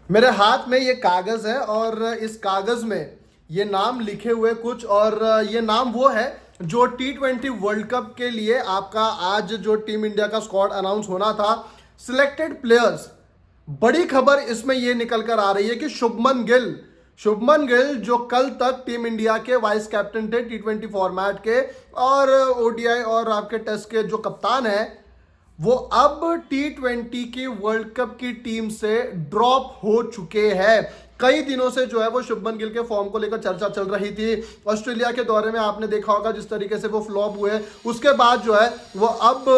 मेरे हाथ में ये कागज है और इस कागज में ये नाम लिखे हुए कुछ, और ये नाम वो है जो T20 वर्ल्ड कप के लिए आपका आज जो टीम इंडिया का स्क्वाड अनाउंस होना था, सिलेक्टेड प्लेयर्स। बड़ी खबर इसमें ये निकल कर आ रही है कि शुभमन गिल जो कल तक टीम इंडिया के वाइस कैप्टन थे T20 फॉर्मेट के, और ओडीआई और आपके टेस्ट के जो कप्तान है, वो अब T20 की वर्ल्ड कप की टीम से ड्रॉप हो चुके हैं। कई दिनों से जो है वो शुभमन गिल के फॉर्म को लेकर चर्चा चल रही थी। ऑस्ट्रेलिया के दौरे में आपने देखा होगा जिस तरीके से वो फ्लॉप हुए, उसके बाद जो है वो अब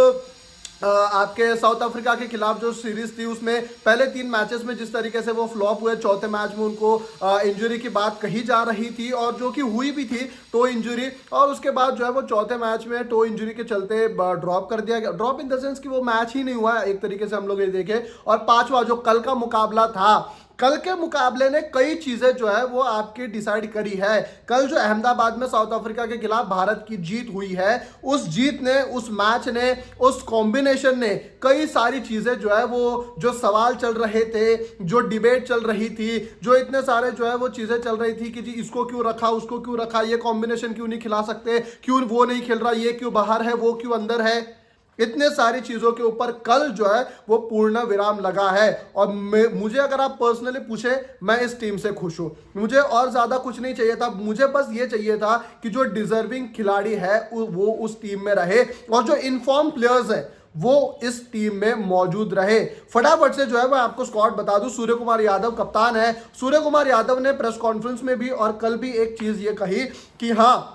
आपके साउथ अफ्रीका के खिलाफ जो सीरीज थी उसमें पहले 3 मैचेस में जिस तरीके से वो फ्लॉप हुए, चौथे मैच में उनको इंजरी की बात कही जा रही थी और जो कि हुई भी थी, टो इंजरी। और उसके बाद जो है वो चौथे मैच में टो इंजरी के चलते ड्रॉप कर दिया गया। ड्रॉप इन द सेंस कि वो मैच ही नहीं हुआ एक तरीके से हम लोग ये देखें। और पांचवा जो कल का मुकाबला था, कल के मुकाबले ने कई चीजें जो है वो आपकी डिसाइड करी है। कल जो अहमदाबाद में साउथ अफ्रीका के खिलाफ भारत की जीत हुई है, उस जीत ने, उस मैच ने, उस कॉम्बिनेशन ने कई सारी चीजें जो है वो, जो सवाल चल रहे थे, जो डिबेट चल रही थी, जो इतने सारे जो है वो चीजें चल रही थी कि जी इसको क्यों रखा, उसको क्यों रखा, ये कॉम्बिनेशन क्यों नहीं खिला सकते, क्यों वो नहीं खेल रहा, ये क्यों बाहर है, वो क्यों अंदर है, इतने सारी चीजों के ऊपर कल जो है वो पूर्ण विराम लगा है। और मुझे अगर आप पर्सनली पूछे, मैं इस टीम से खुश हूं। मुझे और ज्यादा कुछ नहीं चाहिए था, मुझे बस ये चाहिए था कि जो डिजर्विंग खिलाड़ी है वो उस टीम में रहे और जो इनफॉर्म प्लेयर्स है वो इस टीम में मौजूद रहे। फटाफट से जो है मैं आपको स्क्वाड बता दूं। सूर्य कुमार यादव कप्तान है। सूर्य कुमार यादव ने प्रेस कॉन्फ्रेंस में भी और कल भी एक चीज ये कही कि हाँ,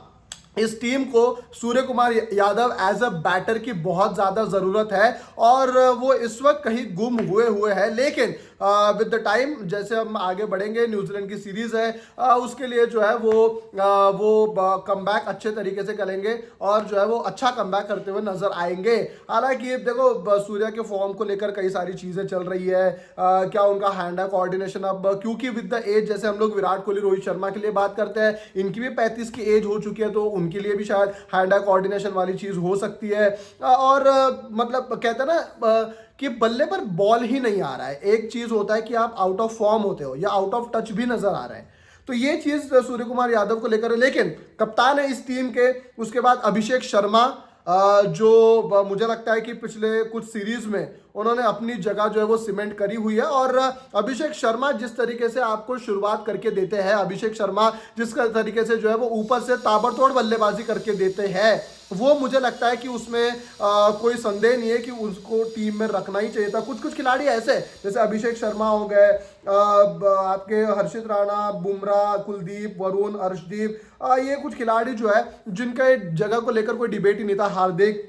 इस टीम को Suryakumar Yadav as a batter की बहुत ज्यादा जरूरत है और वो इस वक्त कहीं गुम हुए हुए हैं। लेकिन विद द टाइम जैसे हम आगे बढ़ेंगे, न्यूजीलैंड की सीरीज है, उसके लिए जो है वो कमबैक अच्छे तरीके से करेंगे और जो है वो अच्छा कमबैक करते हुए नजर आएंगे। हालांकि देखो, सूर्य के फॉर्म को लेकर कई सारी चीजें चल रही है। क्या उनका हैंड है कोऑर्डिनेशन, अब क्योंकि विद द एज, जैसे हम लोग विराट कोहली, रोहित शर्मा के लिए बात करते हैं, इनकी भी 35 की एज हो चुकी है, तो उनके लिए भी शायद हैंड आई कोऑर्डिनेशन वाली चीज हो सकती है। और मतलब कहते हैं ना कि बल्ले पर बॉल ही नहीं आ रहा है। एक चीज होता है कि आप आउट ऑफ फॉर्म होते हो या आउट ऑफ टच भी नजर आ रहा है, तो ये चीज सूर्य कुमार यादव को लेकर है। लेकिन कप्तान है इस टीम के। उसके बाद अभिषेक शर्मा, जो मुझे लगता है कि पिछले कुछ सीरीज में उन्होंने अपनी जगह जो है वो सीमेंट करी हुई है। और अभिषेक शर्मा जिस तरीके से आपको शुरुआत करके देते हैं, अभिषेक शर्मा जिस तरीके से जो है वो ऊपर से ताबड़तोड़ बल्लेबाजी करके देते हैं, वो मुझे लगता है कि उसमें कोई संदेह नहीं है कि उसको टीम में रखना ही चाहिए था। कुछ कुछ खिलाड़ी ऐसे जैसे अभिषेक शर्मा हो गए, आपके हर्षित राणा, बुमराह, कुलदीप, वरुण, अर्शदीप, ये कुछ खिलाड़ी जो है जिनका जगह को लेकर कोई डिबेट ही नहीं था। हार्दिक,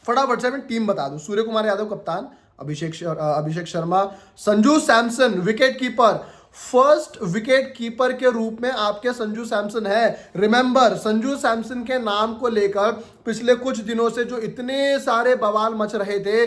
फटाफट से मैं टीम बता दूं। सूर्य कुमार यादव कप्तान, Abhishek Sharma, Sanju Samson wicket keeper. First wicket keeper के रूप में आपके संजू सैमसन है। रिमेंबर, संजू सैमसन के नाम को लेकर पिछले कुछ दिनों से जो इतने सारे बवाल मच रहे थे,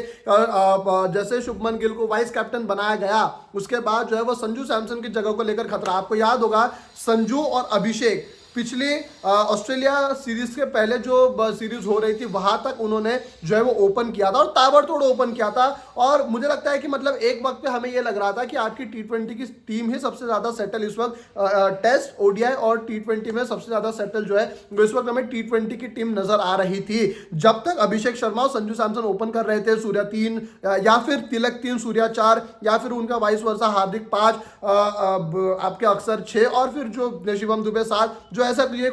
जैसे शुभमन गिल को वाइस कैप्टन बनाया गया, उसके बाद जो है वो संजू सैमसन की जगह को लेकर खतरा। आपको याद होगा, संजू और अभिषेक पिछली ऑस्ट्रेलिया सीरीज के पहले जो सीरीज हो रही थी वहां तक उन्होंने जो है वो ओपन किया था और ताबड़तोड़ ओपन किया था। और मुझे लगता है कि मतलब एक वक्त पे हमें ये लग रहा था कि आपकी T20 की टीम ही सबसे ज्यादा सेटल इस वक्त, टेस्ट, ओडीआई और T20 में सबसे ज्यादा सेटल जो है वो इस वक्त हमें T20 की टीम नजर आ रही थी। जब तक अभिषेक शर्मा और संजू सैमसन ओपन कर रहे थे, सूर्या 3 या फिर तिलक 3, सूर्या 4 या फिर उनका वाइस वर्सा हार्दिक 5, आपके अक्सर 6 और फिर जो शिवम दुबे 7, जो ऐसा ये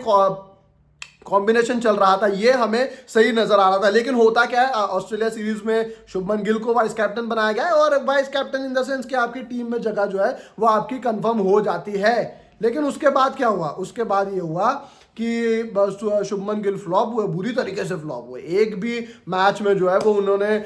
कॉम्बिनेशन चल रहा था, ये हमें सही नजर आ रहा था। लेकिन होता क्या है, ऑस्ट्रेलिया सीरीज में शुभमन गिल को वाइस कैप्टन बनाया गया है और vice captain in the sense कि आपकी टीम में जगह जो है वो आपकी कंफर्म हो जाती है। लेकिन उसके बाद क्या हुआ, उसके बाद ये हुआ कि बस शुभमन गिल फ्लॉप हुए, बुरी तरीके से फ्लॉप हुए। एक भी मैच में जो है वो उन्होंने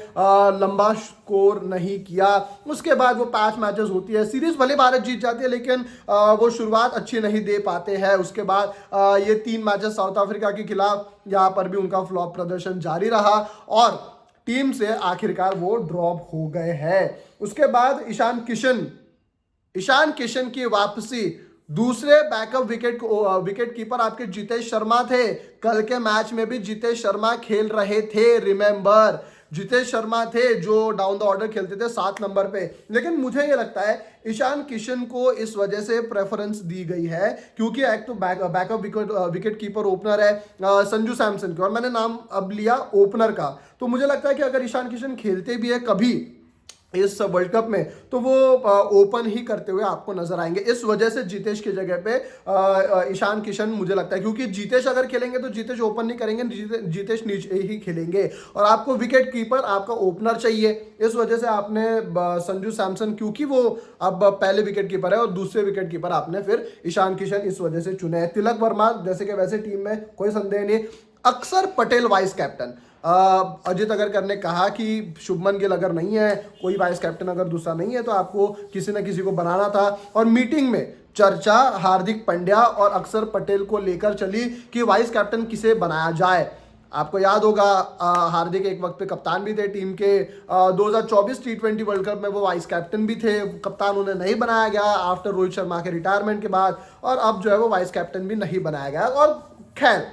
लंबा स्कोर नहीं किया। उसके बाद वो 5 मैचेस होती है, सीरीज भले भारत जीत जाती है लेकिन वो शुरुआत अच्छी नहीं दे पाते हैं। उसके बाद ये 3 मैचेस साउथ अफ्रीका के खिलाफ, यहाँ पर भी उनका फ्लॉप प्रदर्शन जारी रहा और टीम से आखिरकार वो ड्रॉप हो गए हैं। उसके बाद ईशान किशन की वापसी, दूसरे बैकअप विकेट कीपर आपके जितेश शर्मा थे। कल के मैच में भी जितेश शर्मा खेल रहे थे। रिमेंबर, जितेश शर्मा थे जो डाउन द ऑर्डर खेलते थे 7 नंबर पे, लेकिन मुझे ये लगता है ईशान किशन को इस वजह से प्रेफरेंस दी गई है क्योंकि एक तो बैकअप विकेट कीपर ओपनर है संजू सैमसन की, और मैंने नाम अब लिया ओपनर का, तो मुझे लगता है कि अगर ईशान किशन खेलते भी है कभी इस वर्ल्ड कप में तो वो ओपन ही करते हुए आपको नजर आएंगे। इस वजह से जितेश की जगह पे ईशान किशन मुझे लगता है, क्योंकि जितेश अगर खेलेंगे तो जितेश ओपन नहीं करेंगे, जितेश नीचे ही खेलेंगे और आपको विकेट कीपर आपका ओपनर चाहिए। इस वजह से आपने संजू सैमसन, क्योंकि वो अब पहले विकेट कीपर है, और दूसरे विकेट कीपर आपने फिर ईशान किशन इस वजह से चुने हैं। तिलक वर्मा जैसे कि वैसे टीम में कोई संदेह नहीं। अक्षर पटेल वाइस कैप्टन, अजित अगरकर ने कहा कि शुभमन गिल अगर नहीं है, कोई वाइस कैप्टन अगर दूसरा नहीं है तो आपको किसी न किसी को बनाना था, और मीटिंग में चर्चा हार्दिक पांड्या और अक्षर पटेल को लेकर चली कि वाइस कैप्टन किसे बनाया जाए। आपको याद होगा हार्दिक एक वक्त पे कप्तान भी थे टीम के, 2024 T20 वर्ल्ड कप में वो वाइस कैप्टन भी थे, कप्तान उन्हें नहीं बनाया गया आफ्टर रोहित शर्मा के रिटायरमेंट के बाद, और अब जो है वो वाइस कैप्टन भी नहीं बनाया गया। और खैर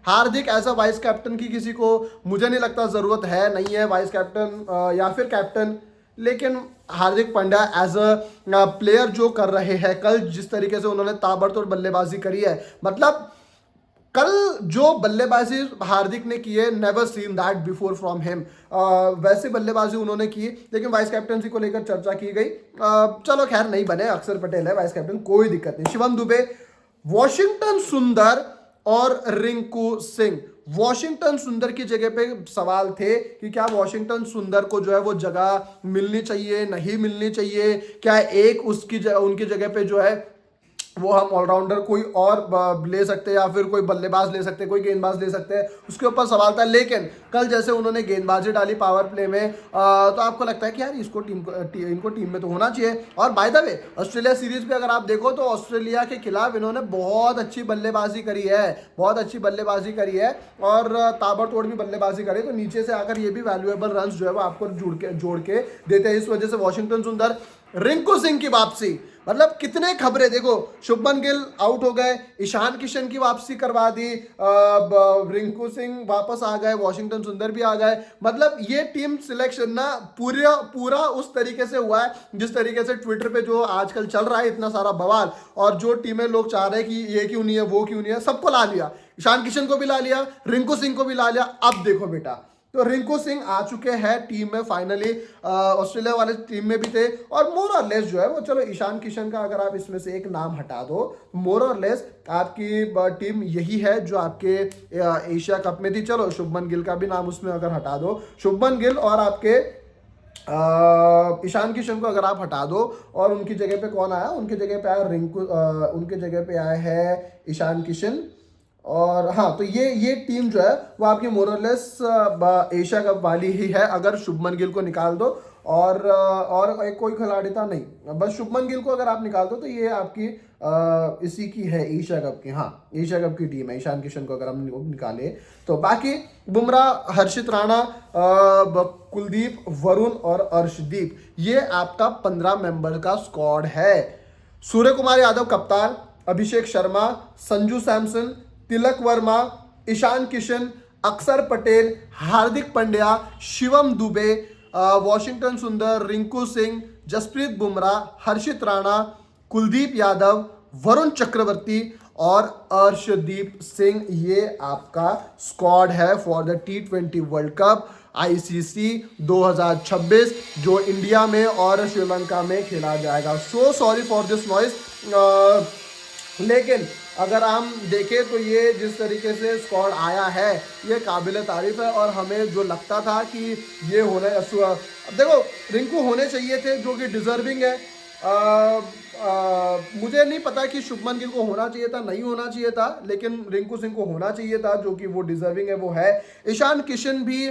हार्दिक एज अ वाइस कैप्टन की किसी को मुझे नहीं लगता ज़रूरत है, नहीं है वाइस कैप्टन या फिर कैप्टन, लेकिन Hardik Pandya as a player जो कर रहे हैं, कल जिस तरीके से उन्होंने ताबड़तोड़ बल्लेबाजी करी है, मतलब कल जो बल्लेबाजी हार्दिक ने की है, never seen that before from him, वैसे बल्लेबाजी उन्होंने की, लेकिन वाइस कैप्टनसी को लेकर चर्चा की गई। चलो खैर नहीं बने, अक्षर पटेल है वाइस कैप्टन, कोई दिक्कत नहीं। शिवम दुबे, वॉशिंगटन सुंदर और रिंकू सिंह। वॉशिंगटन सुंदर की जगह पे सवाल थे कि क्या वॉशिंगटन सुंदर को जो है वो जगह मिलनी चाहिए, नहीं मिलनी चाहिए, क्या एक उनकी जगह पे जो है वो हम ऑलराउंडर कोई और ले सकते हैं या फिर कोई बल्लेबाज ले सकते हैं, कोई गेंदबाज ले सकते हैं, उसके ऊपर सवाल था। लेकिन कल जैसे उन्होंने गेंदबाजी डाली पावर प्ले में, तो आपको लगता है कि यार इनको टीम में तो होना चाहिए। और by the way Australia series पे अगर आप देखो तो ऑस्ट्रेलिया के खिलाफ इन्होंने बहुत अच्छी बल्लेबाजी करी है, बहुत अच्छी बल्लेबाजी करी है और ताबड़तोड़ भी बल्लेबाजी करी, तो नीचे से आकर ये भी वैल्यूएबल रन जो है वो आपको जोड़ के देते हैं। इस वजह से वॉशिंगटन सुंदर। रिंकू सिंह की वापसी, मतलब कितने खबरें, देखो शुभमन गिल आउट हो गए, ईशान किशन की वापसी करवा दी, रिंकू सिंह वापस आ गए, वॉशिंगटन सुंदर भी आ गए, मतलब ये टीम सिलेक्शन ना पूरा उस तरीके से हुआ है जिस तरीके से ट्विटर पे जो आजकल चल रहा है इतना सारा बवाल, और जो टीमें लोग चाह रहे हैं कि ये क्यों नहीं है, वो क्यों नहीं है, सबको ला लिया। ईशान किशन को भी ला लिया, रिंकू सिंह को भी ला लिया। अब देखो बेटा, तो रिंकू सिंह आ चुके हैं टीम में फाइनली, ऑस्ट्रेलिया वाले टीम में भी थे, और मोर और लेस जो है वो, चलो ईशान किशन का अगर आप इसमें से एक नाम हटा दो, मोर और लेस आपकी टीम यही है जो आपके एशिया कप में थी। चलो शुभमन गिल का भी नाम उसमें अगर हटा दो, शुभमन गिल और आपके ईशान किशन को अगर आप हटा दो, और उनकी जगह पे कौन आया, उनकी जगह पे आया उनके जगह पे आया है ईशान किशन। और हाँ, तो ये टीम जो है वो आपकी मोरलेस एशिया कप वाली ही है अगर शुभमन गिल को निकाल दो, और एक कोई खिलाड़ी था नहीं, बस शुभमन गिल को अगर आप निकाल दो तो ये आपकी इसी की है एशिया कप की, हाँ एशिया कप की टीम है ईशान किशन को अगर हम निकाले तो। बाकी बुमराह, हर्षित राणा, कुलदीप, वरुण और अर्शदीप, ये आपका 15 मेंबर का स्क्वाड है। सूर्य कुमार यादव कप्तान, अभिषेक शर्मा, संजू सैमसन, तिलक वर्मा, ईशान किशन, अक्षर पटेल, हार्दिक पांड्या, शिवम दुबे, वॉशिंगटन सुंदर, रिंकू सिंह, जसप्रीत बुमराह, हर्षित राणा, कुलदीप यादव, वरुण चक्रवर्ती और अर्शदीप सिंह, ये आपका स्क्वाड है for the T20 world cup ICC 2026 जो इंडिया में और श्रीलंका में खेला जाएगा। So sorry for this noise, लेकिन अगर हम देखें तो ये जिस तरीके से स्क्वाड आया है ये काबिल तारीफ है, और हमें जो लगता था कि ये होने, देखो रिंकू होने चाहिए थे जो कि डिजर्विंग है। मुझे नहीं पता कि शुभमन गिल को होना चाहिए था, नहीं होना चाहिए था, लेकिन रिंकू सिंह को होना चाहिए था जो कि वो डिजर्विंग है, वो है। ईशान किशन भी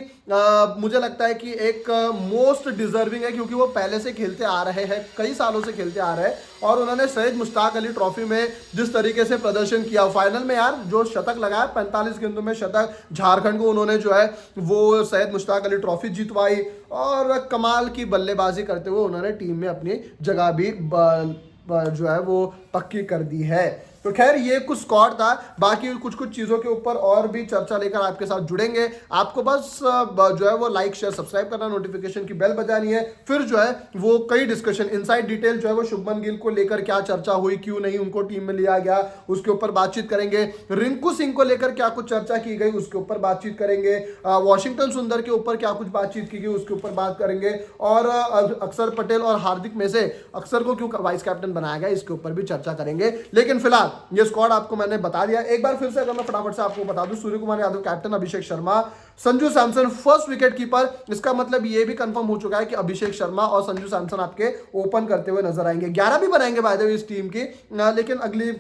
मुझे लगता है कि एक मोस्ट डिजर्विंग है क्योंकि वो पहले से खेलते आ रहे हैं, कई सालों से खेलते आ रहे हैं, और उन्होंने सैयद मुश्ताक अली ट्रॉफी में जिस तरीके से प्रदर्शन किया फाइनल में, यार जो शतक लगाया 45 गेंदों में शतक, झारखंड को उन्होंने जो है वो सैयद मुश्ताक अली ट्रॉफी जितवाई, और कमाल की बल्लेबाजी करते हुए उन्होंने टीम में अपनी जगह भी जो है वो पक्की कर दी है। तो खैर ये कुछ स्क्वाड था, बाकी कुछ कुछ चीजों के ऊपर और भी चर्चा लेकर आपके साथ जुड़ेंगे। आपको बस जो है वो लाइक शेयर सब्सक्राइब करना, नोटिफिकेशन की बेल बजानी है, फिर जो है वो कई डिस्कशन इनसाइड डिटेल जो है वो शुभमन गिल को लेकर क्या चर्चा हुई, क्यों नहीं उनको टीम में लिया गया, उसके ऊपर बातचीत करेंगे। रिंकू सिंह को लेकर क्या कुछ चर्चा की गई उसके ऊपर बातचीत करेंगे। वॉशिंगटन सुंदर के ऊपर क्या कुछ बातचीत की गई उसके ऊपर बात करेंगे। और अक्षर पटेल और हार्दिक में से अक्षर को क्यों वाइस कैप्टन बनाया गया इसके ऊपर भी चर्चा करेंगे। लेकिन फिलहाल ये स्क्वाड आपको मैंने बता दिया। एक बार फिर से अगर मैं फटाफट से आपको बता दूं, Suryakumar Yadav captain, Abhishek Sharma, Sanju Samson first wicket keeper. इसका मतलब ये भी कंफर्म हो चुका है कि अभिषेक शर्मा और संजू सैमसन आपके ओपन करते हुए नजर आएंगे। 11 भी बनाएंगे बाय द वे इस टीम की, लेकिन अगली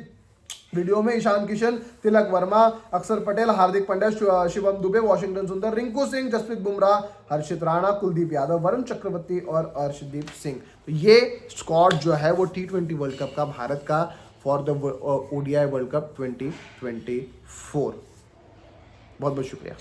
वीडियो में ईशान किशन, तिलक वर्मा, अक्षर पटेल, हार्दिक पांड्या, शिवम दुबे, वॉशिंगटन सुंदर, रिंकू सिंह, जसप्रीत बुमराह, हर्षित राणा, कुलदीप यादव, वरुण चक्रवर्ती और अर्शदीप सिंह। तो ये स्क्वाड जो है वो T20 वर्ल्ड कप का भारत का for the ODI world cup 2024। बहुत बहुत शुक्रिया।